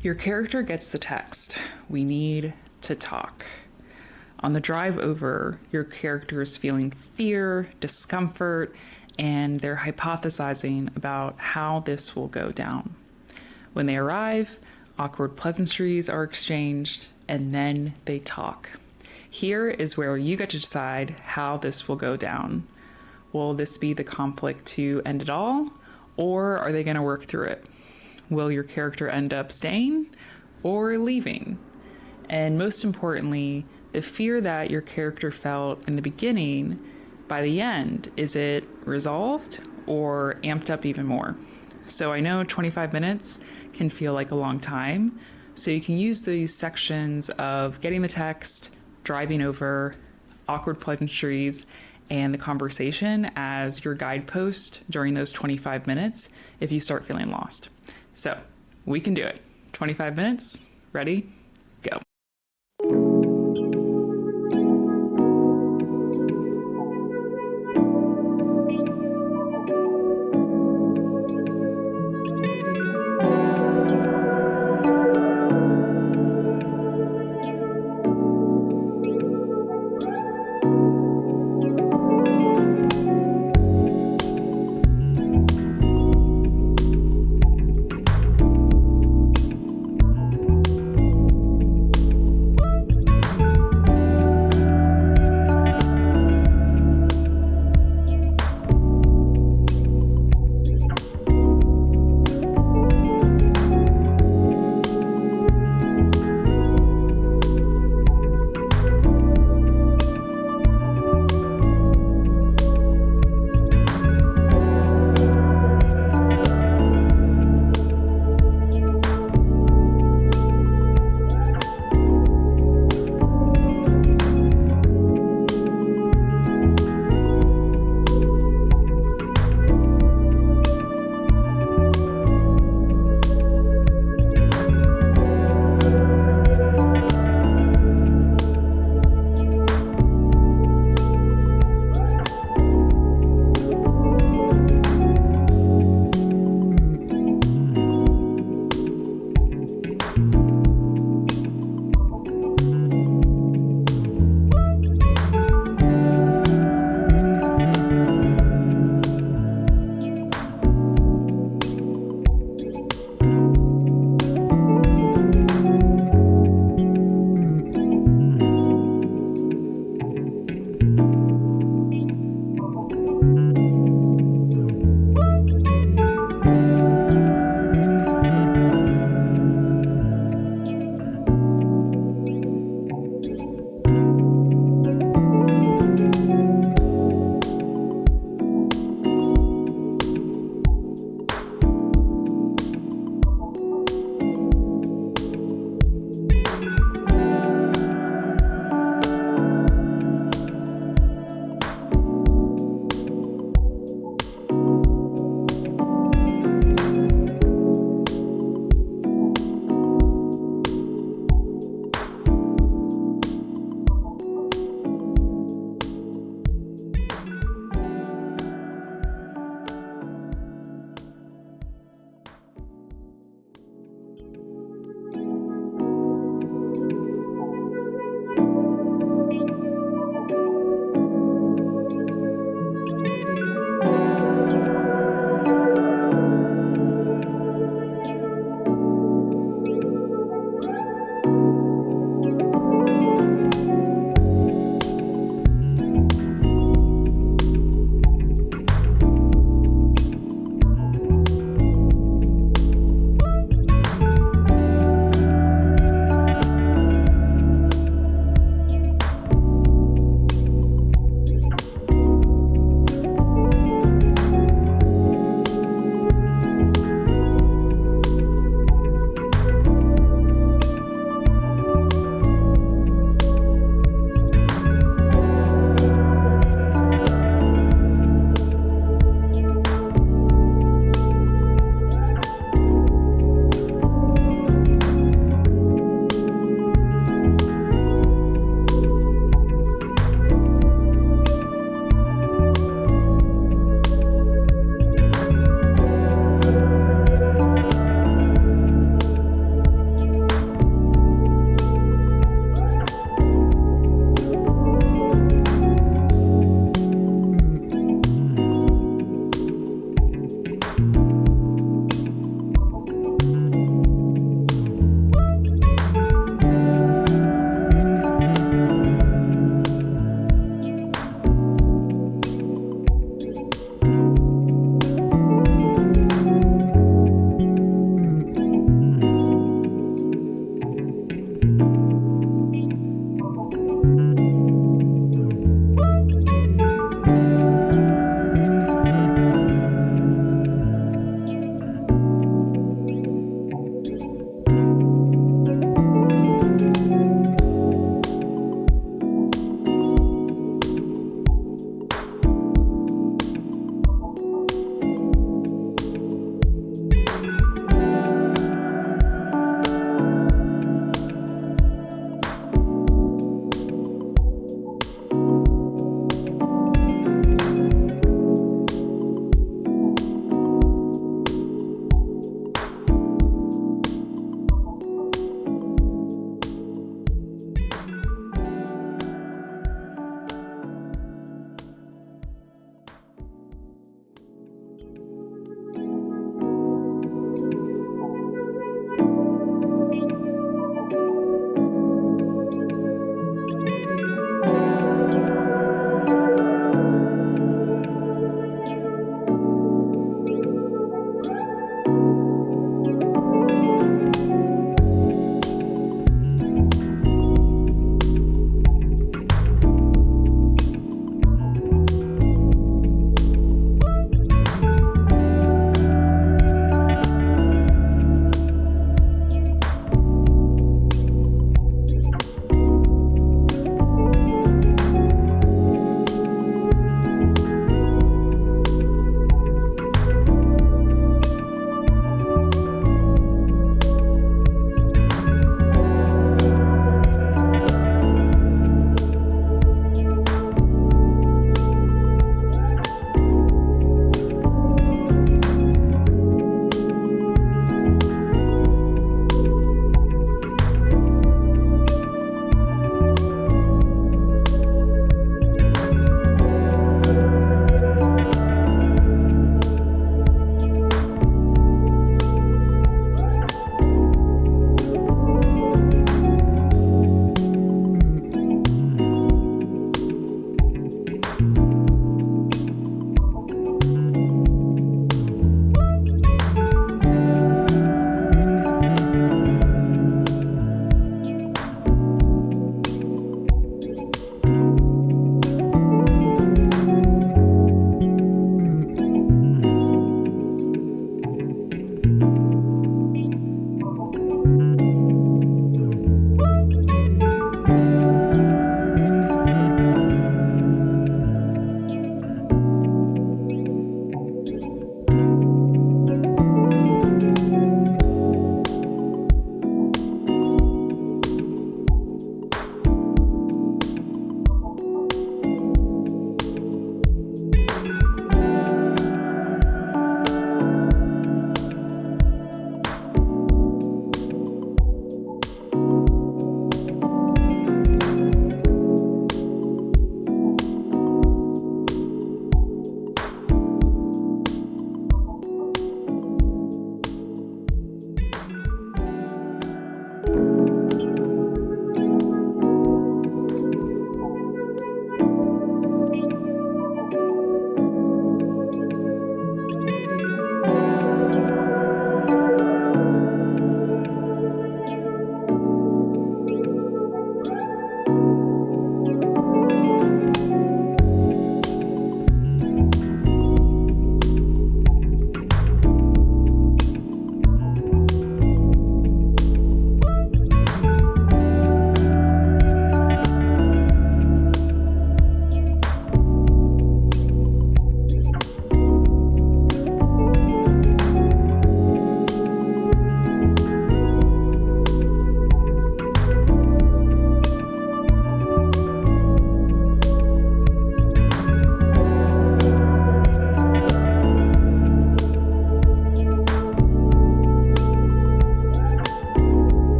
Your character gets the text. We need to talk. On the drive over, your character is feeling fear, discomfort, and they're hypothesizing about how this will go down. When they arrive, awkward pleasantries are exchanged, and then they talk. Here is where you get to decide how this will go down. Will this be the conflict to end it all, or are they going to work through it? Will your character end up staying or leaving? And most importantly, the fear that your character felt in the beginning, by the end, is it resolved or amped up even more? So I know 25 minutes can feel like a long time, so you can use these sections of getting the text, driving over, awkward pleasantries, and the conversation as your guidepost during those 25 minutes if you start feeling lost. So we can do it. 25 minutes, ready, go.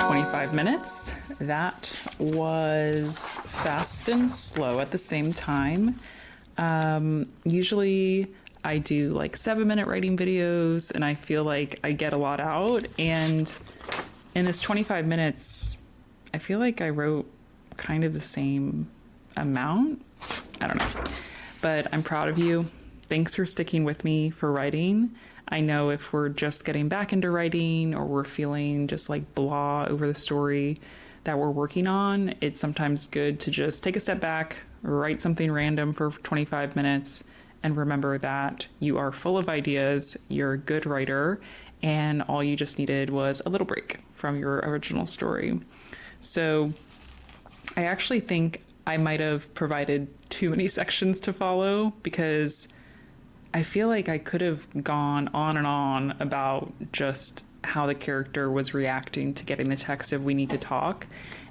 25 minutes. That was fast and slow at the same time. Usually I do like 7-minute writing videos and I feel like I get a lot out. And in this 25 minutes, I feel like I wrote kind of the same amount. I don't know, but I'm proud of you. Thanks for sticking with me for writing. I know if we're just getting back into writing or we're feeling just like blah over the story that we're working on, it's sometimes good to just take a step back, write something random for 25 minutes, and remember that you are full of ideas, you're a good writer, and all you just needed was a little break from your original story. So I actually think I might have provided too many sections to follow because I feel like I could have gone on and on about just how the character was reacting to getting the text of "we need to talk."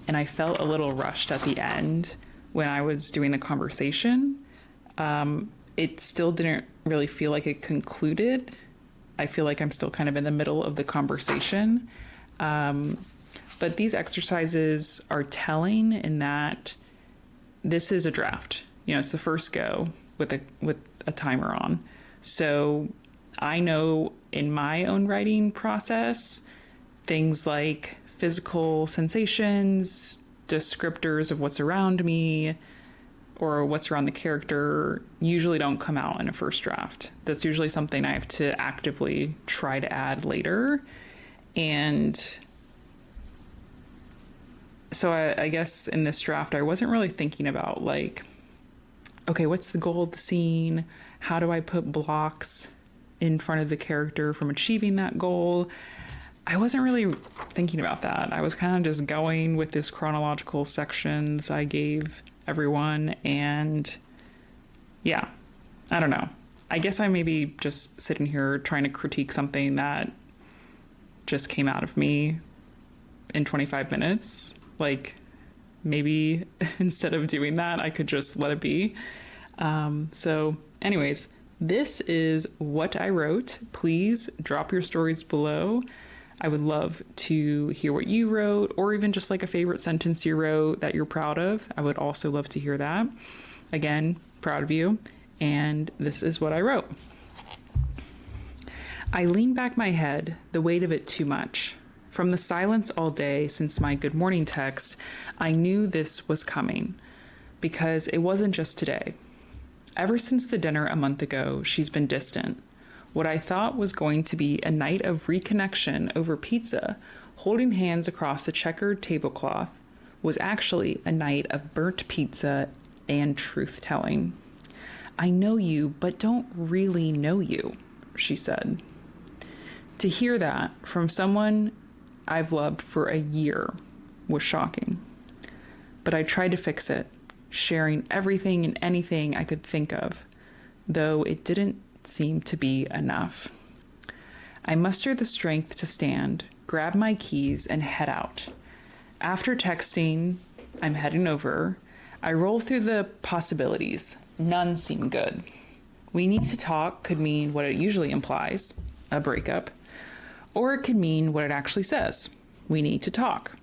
And I felt a little rushed at the end when I was doing the conversation. It still didn't really feel like it concluded. I feel like I'm still kind of in the middle of the conversation. But these exercises are telling in that this is a draft. You know, it's the first go with a timer on. So I know in my own writing process, things like physical sensations, descriptors of what's around me, or what's around the character usually don't come out in a first draft. That's usually something I have to actively try to add later. And so I guess in this draft, I wasn't really thinking about like, okay, what's the goal of the scene? How do I put blocks in front of the character from achieving that goal? I wasn't really thinking about that. I was kind of just going with this chronological sections I gave everyone. And yeah, I don't know. I guess I may be just sitting here trying to critique something that just came out of me in 25 minutes. Like maybe instead of doing that, I could just let it be. So anyways, this is what I wrote. Please drop your stories below. I would love to hear what you wrote, or even just like a favorite sentence you wrote that you're proud of. I would also love to hear that. Again, proud of you. And this is what I wrote. I leaned back my head, the weight of it too much. From the silence all day since my good morning text, I knew this was coming, because it wasn't just today. Ever since the dinner a month ago, she's been distant. What I thought was going to be a night of reconnection over pizza, holding hands across the checkered tablecloth, was actually a night of burnt pizza and truth-telling. I know you, but don't really know you, she said. To hear that from someone I've loved for a year was shocking. But I tried to fix it, sharing everything and anything I could think of, though it didn't seem to be enough. I mustered the strength to stand, grab my keys, and head out. After texting, I'm heading over, I roll through the possibilities. None seem good. We need to talk could mean what it usually implies, a breakup, or it could mean what it actually says. We need to talk.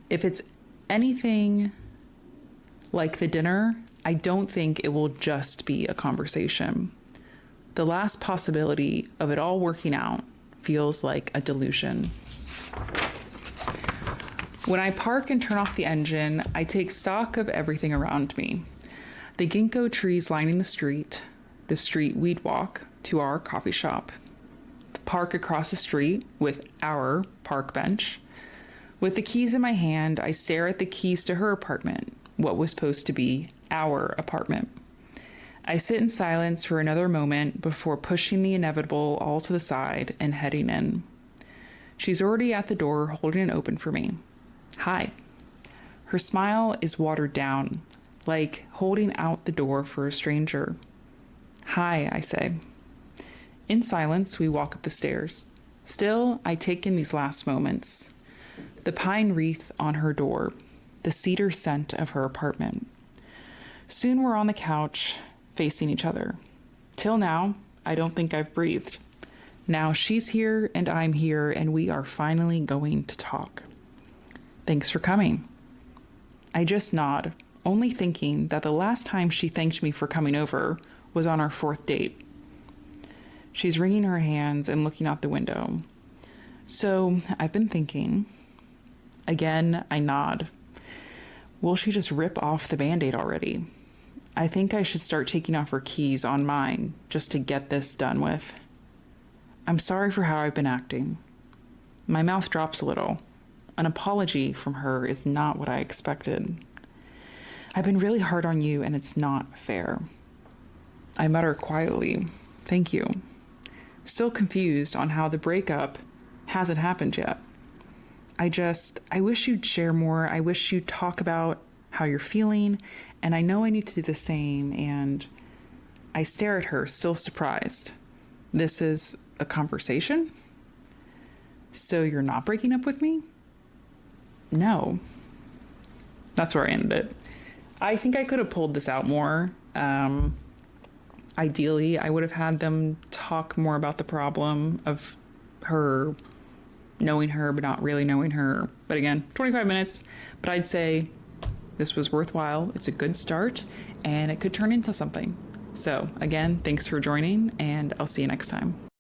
If it's anything like the dinner, I don't think it will just be a conversation. The last possibility of it all working out feels like a delusion. When I park and turn off the engine, I take stock of everything around me. The ginkgo trees lining the street we'd walk to our coffee shop, the park across the street with our park bench. With the keys in my hand, I stare at the keys to her apartment, what was supposed to be our apartment. I sit in silence for another moment before pushing the inevitable all to the side and heading in. She's already at the door, holding it open for me. Hi. Her smile is watered down, like holding out the door for a stranger. Hi, I say. In silence, we walk up the stairs. Still, I take in these last moments. The pine wreath on her door, the cedar scent of her apartment. Soon we're on the couch, facing each other. Till now, I don't think I've breathed. Now she's here and I'm here, and we are finally going to talk. Thanks for coming. I just nod, only thinking that the last time she thanked me for coming over was on our 4th date. She's wringing her hands and looking out the window. So I've been thinking. Again, I nod. Will she just rip off the Band-Aid already? I think I should start taking off her keys on mine just to get this done with. I'm sorry for how I've been acting. My mouth drops a little. An apology from her is not what I expected. I've been really hard on you and it's not fair. I mutter quietly, thank you. Still confused on how the breakup hasn't happened yet. I wish you'd share more. I wish you'd talk about how you're feeling, and I know I need to do the same, and I stare at her, still surprised. This is a conversation? So you're not breaking up with me? No. That's where I ended it. I think I could have pulled this out more. Ideally, I would have had them talk more about the problem of her knowing her, but not really knowing her. But again, 25 minutes. But I'd say this was worthwhile. It's a good start, and it could turn into something. So again, thanks for joining, and I'll see you next time.